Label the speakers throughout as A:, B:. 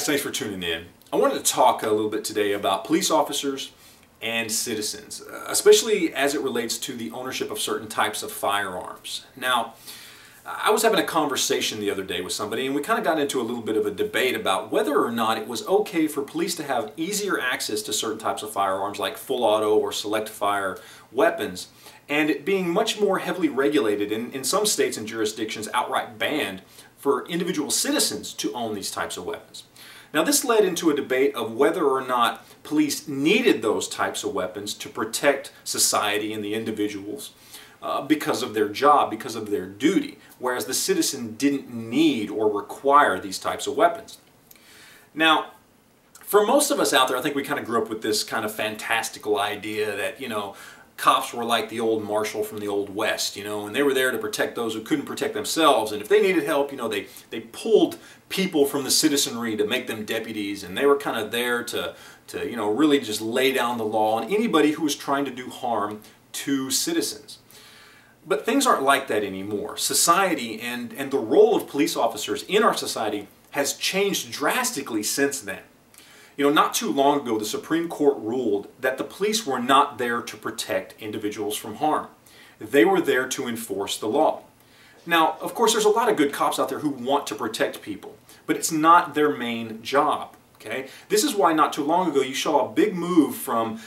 A: guys, thanks for tuning in. I wanted to talk a little bit today about police officers and citizens, especially as it relates to the ownership of certain types of firearms. Now, I was having a conversation the other day with somebody, and we kind of got into a little bit of a debate about whether or not it was okay for police to have easier access to certain types of firearms like full auto or select fire weapons, and it being much more heavily regulated, in some states and jurisdictions outright banned, for individual citizens to own these types of weapons. Now, this led into a debate of whether or not police needed those types of weapons to protect society and the individuals because of their job, because of their duty, whereas the citizen didn't need or require these types of weapons. Now, for most of us out there, I think we kind of grew up with this kind of fantastical idea that, cops were like the old marshal from the old west, and they were there to protect those who couldn't protect themselves, and if they needed help, they pulled people from the citizenry to make them deputies, and they were kind of there to really just lay down the law on anybody who was trying to do harm to citizens. But things aren't like that anymore. Society and the role of police officers in our society has changed drastically since then. Not too long ago, the Supreme Court ruled that the police were not there to protect individuals from harm. They were there to enforce the law. Now, of course, there's a lot of good cops out there who want to protect people, but it's not their main job, okay? This is why not too long ago you saw a big move from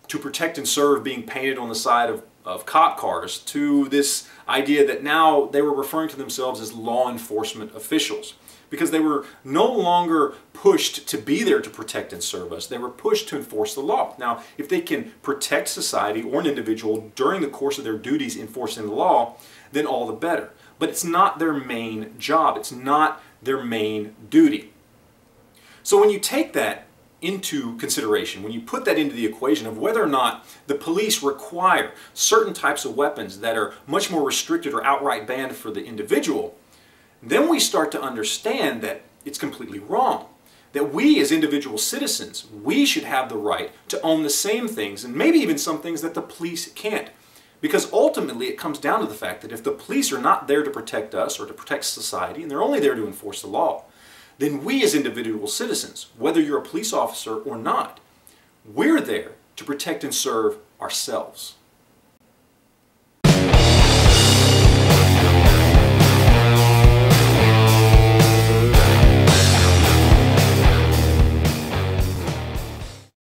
A: "to protect and serve" being painted on the side of cop cars to this idea that now they were referring to themselves as law enforcement officials, because they were no longer pushed to be there to protect and serve us. They were pushed to enforce the law. Now, if they can protect society or an individual during the course of their duties enforcing the law, then all the better. But it's not their main job. It's not their main duty. So when you take that into consideration, when you put that into the equation of whether or not the police require certain types of weapons that are much more restricted or outright banned for the individual, then we start to understand that it's completely wrong. That we as individual citizens, we should have the right to own the same things, and maybe even some things that the police can't. Because ultimately it comes down to the fact that if the police are not there to protect us or to protect society, and they're only there to enforce the law, then we as individual citizens, whether you're a police officer or not, we're there to protect and serve ourselves.